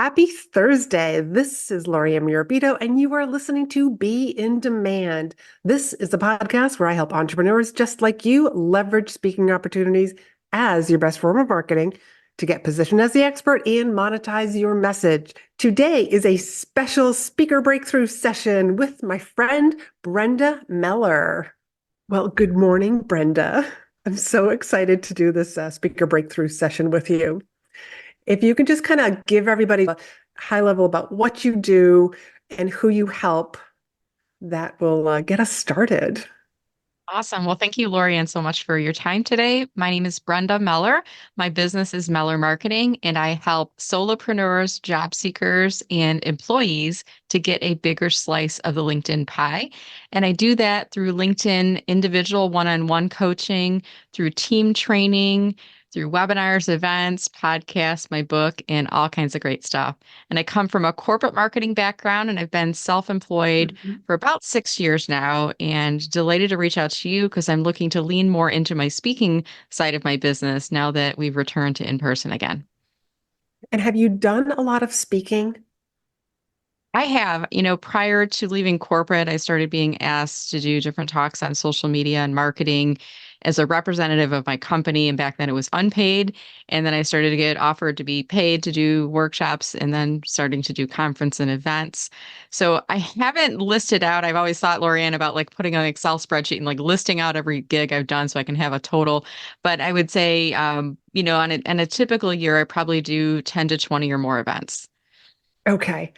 Happy Thursday. This is Laurie-Ann, and you are listening to Be in Demand. This is the podcast where I help entrepreneurs just like you leverage speaking opportunities as your best form of marketing to get positioned as the expert and monetize your message. Today is a special speaker breakthrough session with my friend, Brenda Meller. Well, good morning, Brenda. I'm so excited to do this speaker breakthrough session with you. If you can just kind of give everybody a high level about what you do and who you help, that will get us started. Awesome. Well, thank you, Laurie-Ann, so much for your time today. My name is Brenda Meller. My business is Meller Marketing, and I help solopreneurs, job seekers, and employees to get a bigger slice of the LinkedIn pie. And I do that through LinkedIn individual one-on-one coaching, through team training, through webinars, events, podcasts, my book, and all kinds of great stuff. And I come from a corporate marketing background, and I've been self-employed Mhm. for about 6 years now, and delighted to reach out to you because I'm looking to lean more into my speaking side of my business now that we've returned to in-person again. And have you done a lot of speaking? I have, prior to leaving corporate, I started being asked to do different talks on social media and marketing as a representative of my company. And back then it was unpaid. And then I started to get offered to be paid to do workshops and then starting to do conference and events. So I haven't listed out. I've always thought, Laurie-Ann, about like putting on an Excel spreadsheet and like listing out every gig I've done so I can have a total. But I would say, on a typical year, I probably do 10 to 20 or more events. Okay.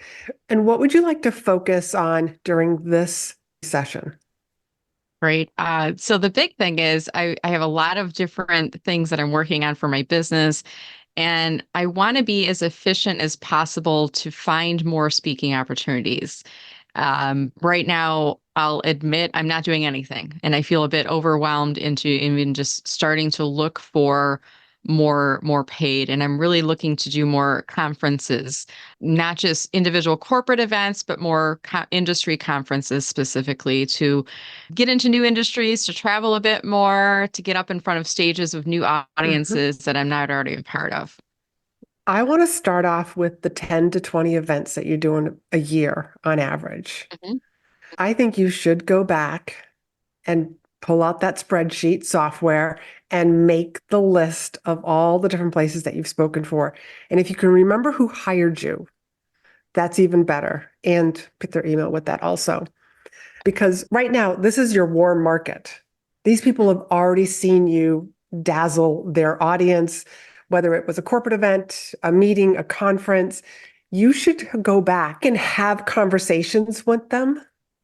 And what would you like to focus on during this session? Right. So the big thing is I have a lot of different things that I'm working on for my business, and I want to be as efficient as possible to find more speaking opportunities. Right now, I'll admit I'm not doing anything, and I feel a bit overwhelmed into even just starting to look for more paid. And I'm really looking to do more conferences, not just individual corporate events, but more industry conferences specifically to get into new industries, to travel a bit more, to get up in front of stages of new Mhm. audiences that I'm not already a part of. I want to start off with the 10 to 20 events that you're doing a year on average. Mhm. I think you should go back and pull out that spreadsheet software and make the list of all the different places that you've spoken for. And if you can remember who hired you, that's even better. And put their email with that also. Because right now, this is your warm market. These people have already seen you dazzle their audience, whether it was a corporate event, a meeting, a conference. You should go back and have conversations with them.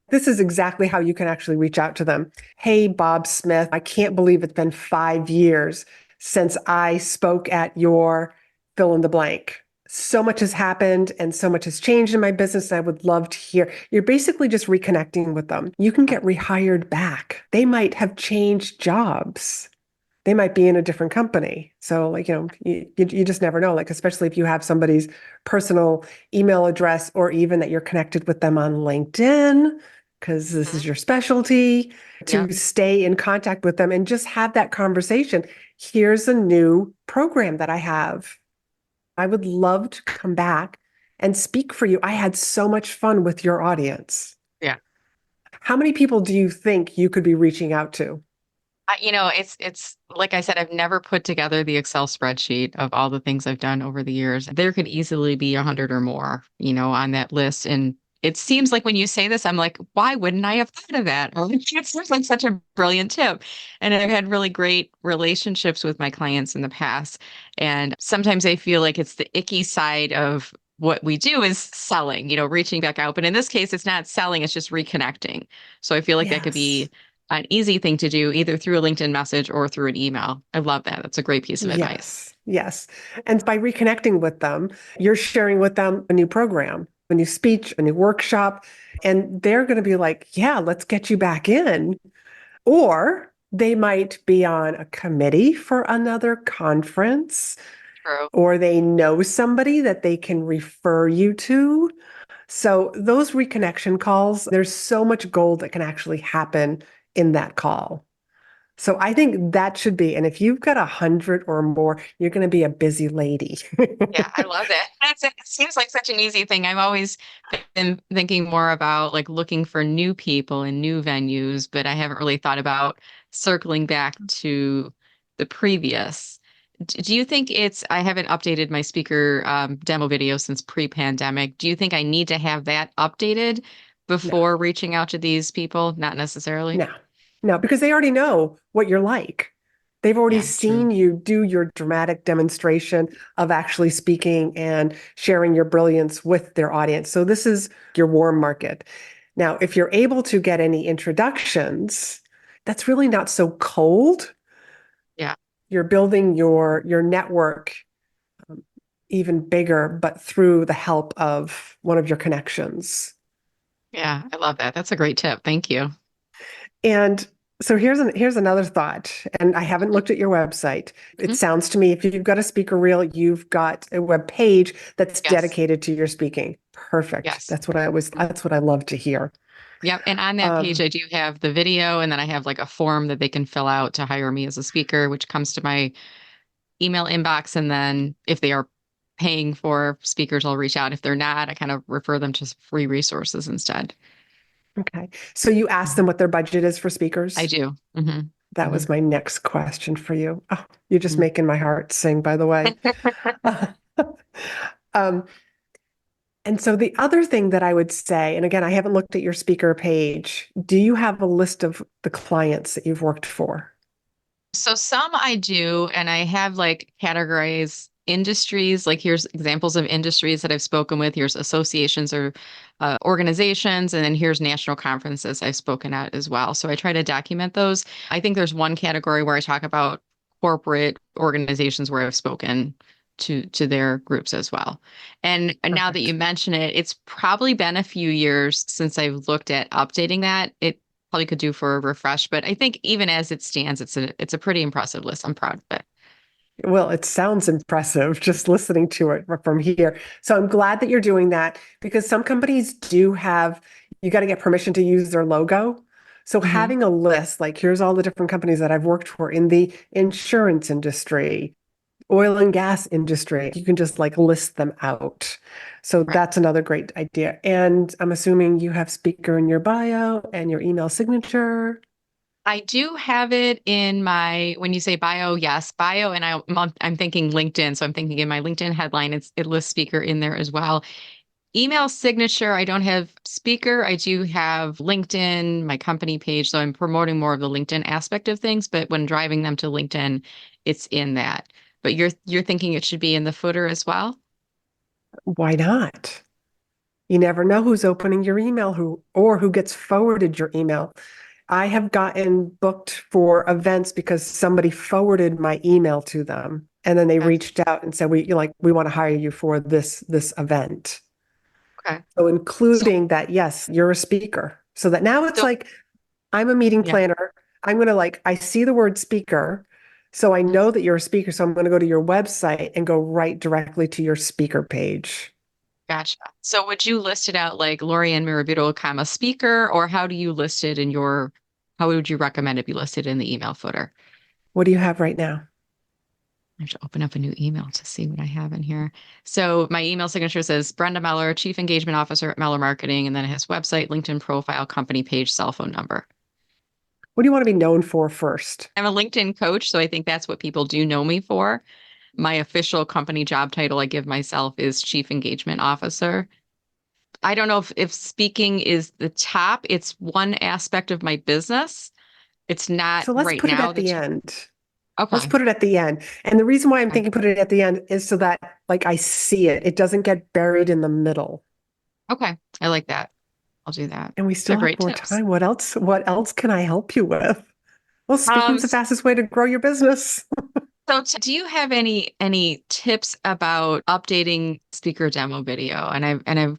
This is exactly how you can actually reach out to them. Hey, Bob Smith, I can't believe it's been 5 years since I spoke at your fill in the blank. So much has happened and so much has changed in my business. And I would love to hear. You're basically just reconnecting with them. You can get rehired back. They might have changed jobs. They might be in a different company. So, like, you just never know. Like, especially if you have somebody's personal email address or even that you're connected with them on LinkedIn, because this is Mhm. your specialty, Yep. to stay in contact with them and just have that conversation. Here's a new program that I have. I would love to come back and speak for you. I had so much fun with your audience. Yeah. How many people do you think you could be reaching out to? It's like I said, I've never put together the Excel spreadsheet of all the things I've done over the years. There could easily be 100 or more, on that list. And it seems like when you say this, I'm like, why wouldn't I have thought of that? Or it seems like such a brilliant tip. And I've had really great relationships with my clients in the past. And sometimes I feel like it's the icky side of what we do is selling, reaching back out. But in this case, it's not selling, it's just reconnecting. So I feel like that could Yes. be an easy thing to do either through a LinkedIn message or through an email. I love that. That's a great piece of advice. Yes, yes. And by reconnecting with them, you're sharing with them a new program, a new speech, a new workshop, and they're going to be like, yeah, let's get you back in. Or they might be on a committee for another conference, True. or they know somebody that they can refer you to. So those reconnection calls, there's so much gold that can actually happen in that call. So I think that should be, and if you've got 100 or more, you're going to be a busy lady. Yeah, I love that. It seems like such an easy thing. I've always been thinking more about like looking for new people in new venues, but I haven't really thought about circling back to the previous. Do you think I haven't updated my speaker demo video since pre-pandemic. Do you think I need to have that updated No, before reaching out to these people? Not necessarily. no, no, because they already know what you're like. They've already Yeah, true. seen you do your dramatic demonstration of actually speaking and sharing your brilliance with their audience. So this is your warm market. Now, if you're able to get any introductions, that's really not so cold. Yeah. You're building your network um, even bigger, but through the help of one of your connections. Yeah, I love that. That's a great tip. Thank you. And so here's another thought, and I haven't looked at your website. It Mhm. sounds to me if you've got a speaker reel, you've got a web page that's Yes. dedicated to your speaking. Perfect. Yes. That's what I love to hear. Yep. And on that page, Um, I do have the video, and then I have like a form that they can fill out to hire me as a speaker, which comes to my email inbox. And then if they are paying for speakers, I'll reach out. If they're not, I kind of refer them to free resources instead. okay. So you ask them Mhm. what their budget is for I speakers? do. Hmm. That Hmm. was my next question for you. Oh, you're just Hmm. making my heart sing, by the way. Um, and so the other thing that I would say, and again, I haven't looked at your speaker page, do you have a list of the clients that you've worked for? So some I do, and I have like categorized industries. Like here's examples of industries that I've spoken with. Here's associations or organizations, and then here's national conferences I've spoken at as well. So I try to document those. I think there's one category where I talk about corporate organizations where I've spoken to their groups as well. And now that you Perfect. mention it, it's probably been a few years since I've looked at updating that. It probably could do for a refresh, but I think even as it stands, it's a pretty impressive list. I'm proud of it. Well, it sounds impressive just listening to it from here. So I'm glad that you're doing that because some companies do have, you got to get permission to use their logo. So Hmm. having a list, like here's all the different companies that I've worked for in the insurance industry, oil and gas industry, you can just like list them out. So Right. that's another great idea. And I'm assuming you have speaker in your bio and your email signature. I do have it in my, when you say bio, yes, bio, and I'm thinking LinkedIn. So I'm thinking in my LinkedIn headline, it lists speaker in there as well. Email signature, I don't have speaker. I do have LinkedIn, my company page. So I'm promoting more of the LinkedIn aspect of things, but when driving them to LinkedIn, it's in that. But you're thinking it should be in the footer as well? Why not? You never know who's opening your email who gets forwarded your email. I have gotten booked for events because somebody forwarded my email to them and then they Gotcha. reached out and said we want to hire you for this event. Okay. So So including that yes, you're a speaker. So that now it's so like I'm a meeting yeah. planner. I'm going to like I see the word speaker. So I Mhm. know that you're a speaker. So I'm going to go to your website and go right directly to your speaker page. Gotcha. So would you list it out like Laurie-Ann Mirabito, comma speaker, or how do you list it in your, how would you recommend it be listed in the email footer? What do you have right now? I have to open up a new email to see what I have in here. So my email signature says Brenda Meller, Chief Engagement Officer at Meller Marketing, and then it has website, LinkedIn profile, company page, cell phone number. What do you want to be known for first? I'm a LinkedIn coach, so I think that's what people do know me for. My official company job title I give myself is Chief Engagement Officer. I don't know if speaking is the top. It's one aspect of my business. It's not So let's right put it now at the the top. end. Let's Okay. put it at the end. And the reason why I'm Okay. thinking put it at the end is so that like I see it. It doesn't get buried in the middle. Okay. I like that. I'll do that. And we They're still have great more tips. time. What else can I help you with? Well, Um, speaking's the fastest way to grow your business. do you have any tips about updating speaker demo video? And I've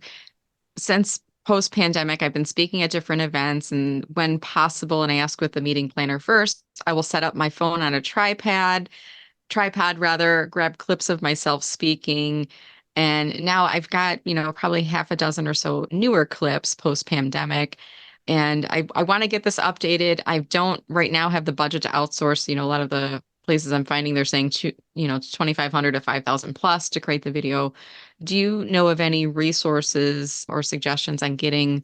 since post pandemic, I've been speaking at different events, and when possible, and I ask with the meeting planner first, I will set up my phone on a tripod rather, grab clips of myself speaking. And now I've got, probably half a dozen or so newer clips post pandemic. And I want to get this updated. I don't right now have the budget to outsource. A lot of the places I'm finding they're saying 2,500 to 5,000 plus to create the video. Do you know of any resources or suggestions on getting,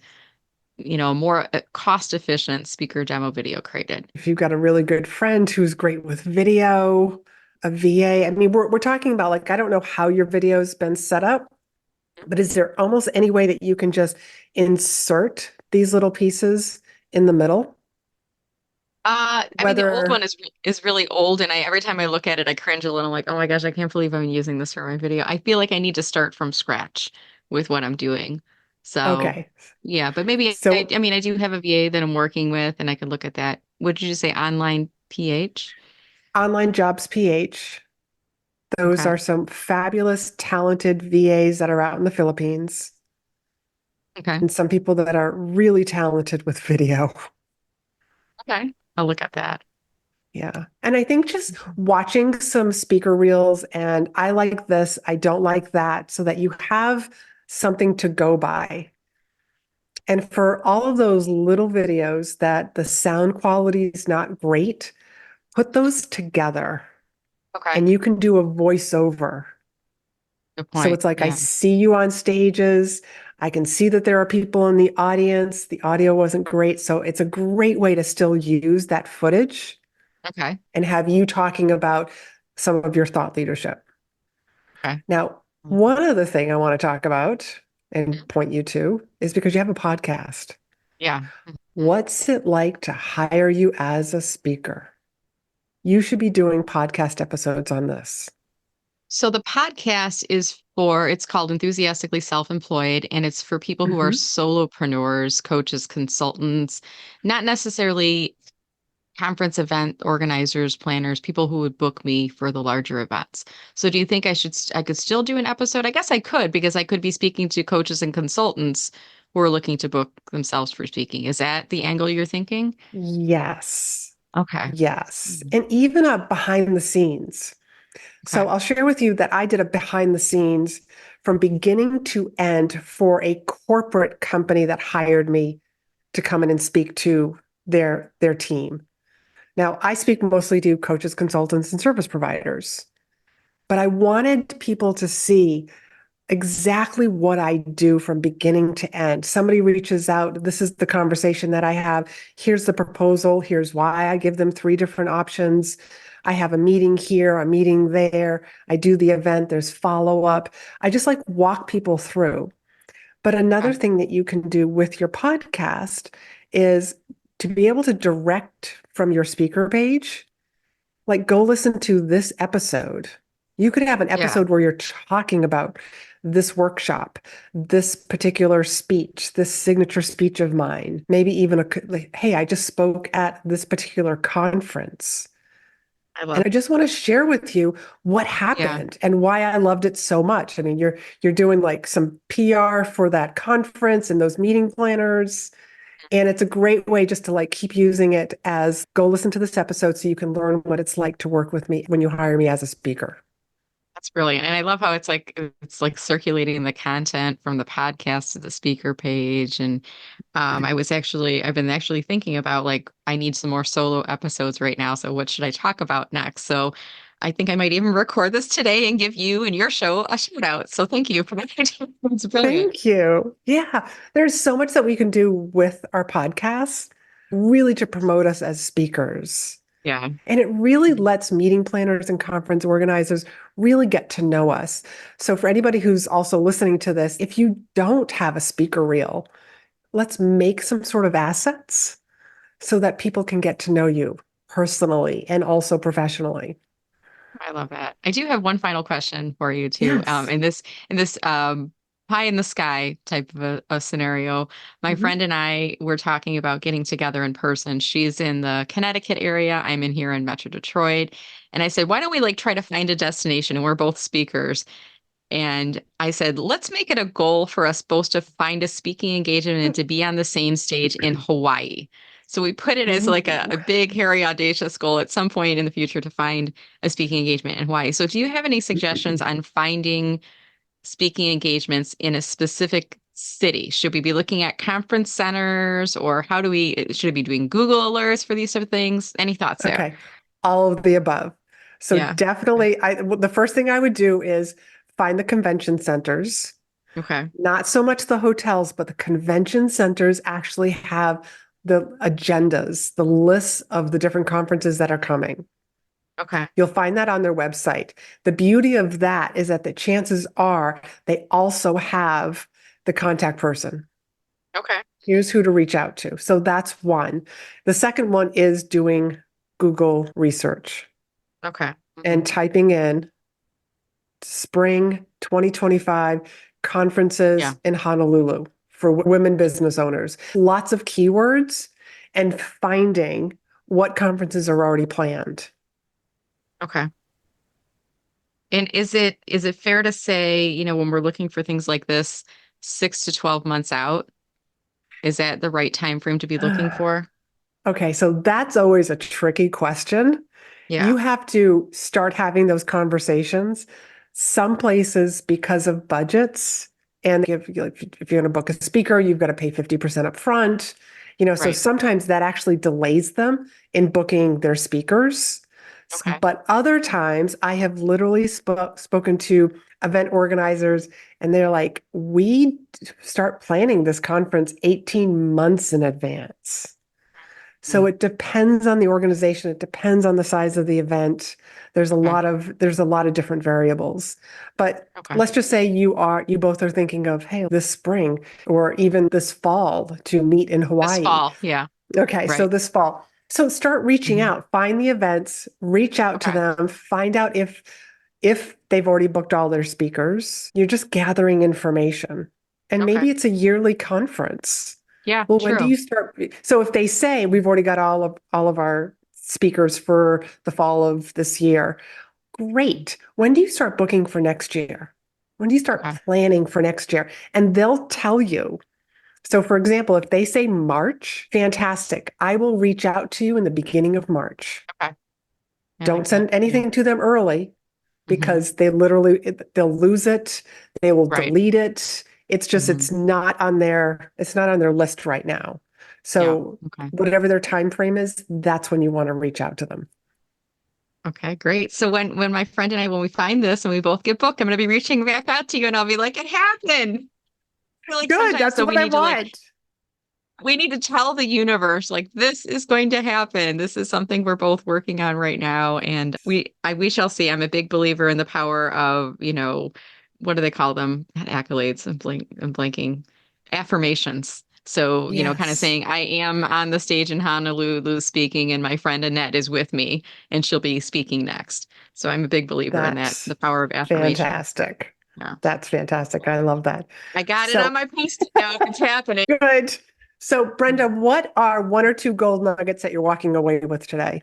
more cost efficient speaker demo video created? If you've got a really good friend who's great with video, a VA, I mean, we're talking about like, I don't know how your video's been set up, but is there almost any way that you can just insert these little pieces in the middle? I mean, the old one Whether, is really old, and every time I look at it, I cringe a little. I'm like, oh my gosh, I can't believe I'm using this for my video. I feel like I need to start from scratch with what I'm doing. So, okay. yeah, but maybe So I mean, I do have a VA that I'm working with, and I could look at that. What did you say, online PH? Online Jobs PH, those Okay, are some fabulous, talented VAs that are out in the Philippines, okay, and some people that are really talented with video. okay. I'll look at that. Yeah. And I think just watching some speaker reels and I like this, I don't like that, so that you have something to go by. And for all of those little videos that the sound quality is not great, put those together Okay, and you can do a voiceover. good So point. it's like I Yeah. see you on stages. I can see that there are people in the audience. The audio wasn't great. So it's a great way to still use that footage Okay. and have you talking about some of your thought leadership. Okay. Now, Mhm. one other thing I want to talk about and point you to is because you have a podcast. Yeah. Mhm. What's it like to hire you as a speaker? You should be doing podcast episodes on this. So the podcast is it's called Enthusiastically Self-Employed, and it's for people who are Mhm. solopreneurs, coaches, consultants, not necessarily conference event organizers, planners, people who would book me for the larger events. So do you think I could still do an episode? I guess I could because I could be speaking to coaches and consultants who are looking to book themselves for speaking. Is that the angle you're thinking? Yes. Okay. Yes. Mhm. And even a behind the scenes. Okay. So I'll share with you that I did a behind the scenes from beginning to end for a corporate company that hired me to come in and speak to their team. Now, I speak mostly to coaches, consultants, and service providers, but I wanted people to see exactly what I do from beginning to end. Somebody reaches out, this is the conversation that I have. Here's the proposal. Here's why I give them three different options. I have a meeting here, a meeting there. I do the event, there's follow up. I just like walk people through. But another Okay. thing that you can do with your podcast is to be able to direct from your speaker page, like go listen to this episode. You could have an Yeah. episode where you're talking about this workshop, this particular speech, this signature speech of mine, maybe even like, hey, I just spoke at this particular conference. I And love. I just want to share with you what Yeah. happened and why I loved it so much. I mean, you're doing like some PR for that conference and those meeting planners. And it's a great way just to like keep using it as go listen to this episode so you can learn what it's like to work with me when you hire me as a speaker. That's brilliant. And I love how it's like circulating the content from the podcast to the speaker page. And I've been actually thinking about like I need some more solo episodes right now. So what should I talk about next? So I think I might even record this today and give you and your show a shout out. So thank you for that. It's brilliant. Thank you. Yeah, there's so much that we can do with our podcasts, really to promote us as speakers. Yeah. And it really lets meeting planners and conference organizers really get to know us. So, for anybody who's also listening to this, if you don't have a speaker reel, let's make some sort of assets so that people can get to know you personally and also professionally. I love that. I do have one final question for you too. Yes. In this pie in the sky type of a scenario, my Mhm. friend and I were talking about getting together in person. She's in the Connecticut area. I'm in here in Metro Detroit. And I said, why don't we like try to find a destination? And we're both speakers. And I said, let's make it a goal for us both to find a speaking engagement and to be on the same stage in Hawaii. So we put it as like a, Ooh. a big, hairy, audacious goal at some point in the future to find a speaking engagement in Hawaii. So do you have any suggestions on finding speaking engagements in a specific city? Should we be looking at conference centers, or should we be doing Google alerts for these sort of things? Any thoughts there? Okay. All of the above. So Yeah. Okay. definitely, the first thing I would do is find the convention centers, Okay. not so much the hotels, but the convention centers actually have the agendas, the lists of the different conferences that are coming. Okay. You'll find that on their website. The beauty of that is that the chances are they also have the contact person. Okay. Here's who to reach out to. So that's one. The second one is doing Google research Okay. and typing in spring 2025 Yeah. conferences in Honolulu for women business owners. Lots of keywords and finding what conferences are already planned. Okay. And is it fair to say, when we're looking for things like this, 6 to 12 months out, is that the right time frame to be looking for? Okay, so that's always a tricky question. Yeah. You have to start having those conversations. Some places, because of budgets, and if you're going to book a speaker, you've got to pay 50% up front. So Right. sometimes that actually delays them in booking their speakers. Okay. But other times, I have literally spoken to event organizers, and they're like, we start planning this conference 18 months in advance. So Mm. it depends on the organization. It depends on the size of the event. Okay. There's a lot of different variables. But Okay. let's just say you both are thinking of, hey, this spring or even this fall to meet in This Hawaii. fall. Yeah. Okay, so Right. this fall. So start reaching Hmm. out, find the events, reach out to Okay. them, find out if they've already booked all their speakers. You're just gathering information. And Okay. maybe it's a yearly conference. Yeah, Well, when do true. you start? So if they say we've already got all of our speakers for the fall of this year, great. When do you start booking for next year? When do you start Okay. planning for next year? And they'll tell you. So for example, if they say March, fantastic. I will reach out to you in the beginning of March. Okay. I Don't like that. send Yeah. anything to them early Hmm. because they'll lose it, they will Right. delete it. It's just Hmm. it's not on their list right now. Yeah. So Okay. whatever their time frame is, that's when you want to reach out to them. Okay, great. So when my friend and I, when we find this and we both get booked, I'm going to be reaching back out to you and I'll be like, it happened. I feel like Good, sometimes that's though what I want. we need to tell the universe like this is going to happen. This is something we're both working on right now, and we shall see. I'm a big believer in the power of, what do they call them? Not accolades. I'm blanking. Affirmations. So, kind of Yes, saying I am on the stage in Honolulu speaking, and my friend Annette is with me, and she'll be speaking next. So I'm a big believer in that, that's the power of affirmation. fantastic. Yeah. That's fantastic. I love that. I got it So on my post-it note. It's happening. good. So Brenda, what are one or two gold nuggets that you're walking away with today?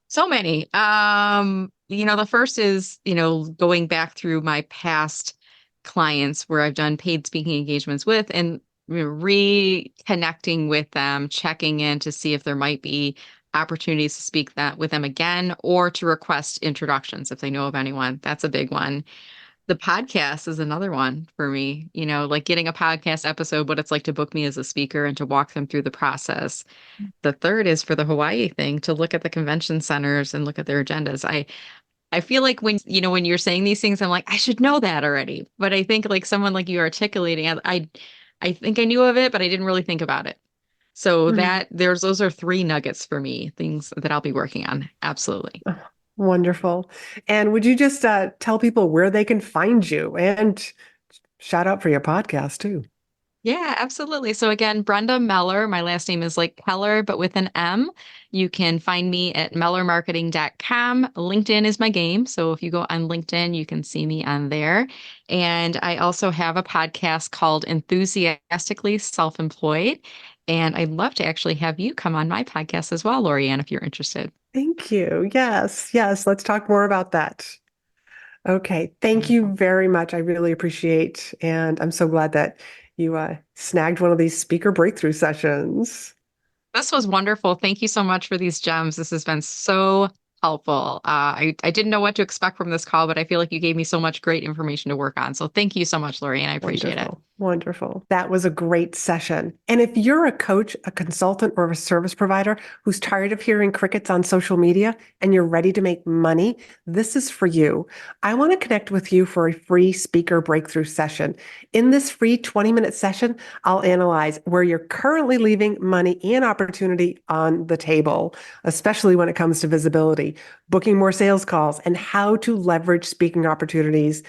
So many. The first is, going back through my past clients where I've done paid speaking engagements with and reconnecting with them, checking in to see if there might be opportunities to speak that with them again or to request introductions if they know of anyone. That's a big one. The podcast is another one for me, like getting a podcast episode, what it's like to book me as a speaker and to walk them through the process. The third is for the Hawaii thing to look at the convention centers and look at their agendas. I feel like when you're saying these things, I'm like, I should know that already. But I think like someone like you articulating, I think I knew of it, but I didn't really think about it. So Mhm. those are three nuggets for me, things that I'll be working on. Absolutely. Oh, wonderful. And would you just tell people where they can find you and shout out for your podcast too? Yeah, absolutely. So again, Brenda Meller, my last name is like Keller, but with an M. You can find me at mellermarketing.com. LinkedIn is my game. So if you go on LinkedIn, you can see me on there. And I also have a podcast called Enthusiastically Self-Employed. And I'd love to actually have you come on my podcast as well, Laurie-Ann, if you're interested. Thank you. Yes, yes. Let's talk more about that. Okay. Thank you Wonderful. very much. I really appreciate, and I'm so glad that you snagged one of these speaker breakthrough sessions. This was wonderful. Thank you so much for these gems. This has been so helpful. I didn't know what to expect from this call, but I feel like you gave me so much great information to work on. So thank you so much, Lori, and I appreciate it. Wonderful. Wonderful. That was a great session. And if you're a coach, a consultant, or a service provider who's tired of hearing crickets on social media and you're ready to make money, this is for you. I want to connect with you for a free speaker breakthrough session. In this free 20-minute session, I'll analyze where you're currently leaving money and opportunity on the table, especially when it comes to visibility, booking more sales calls, and how to leverage speaking opportunities.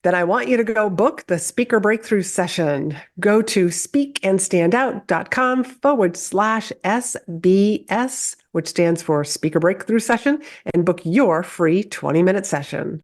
Then I want you to go book the speaker breakthrough session. Go to speakandstandout.com/SBS, which stands for speaker breakthrough session, and book your free 20-minute session.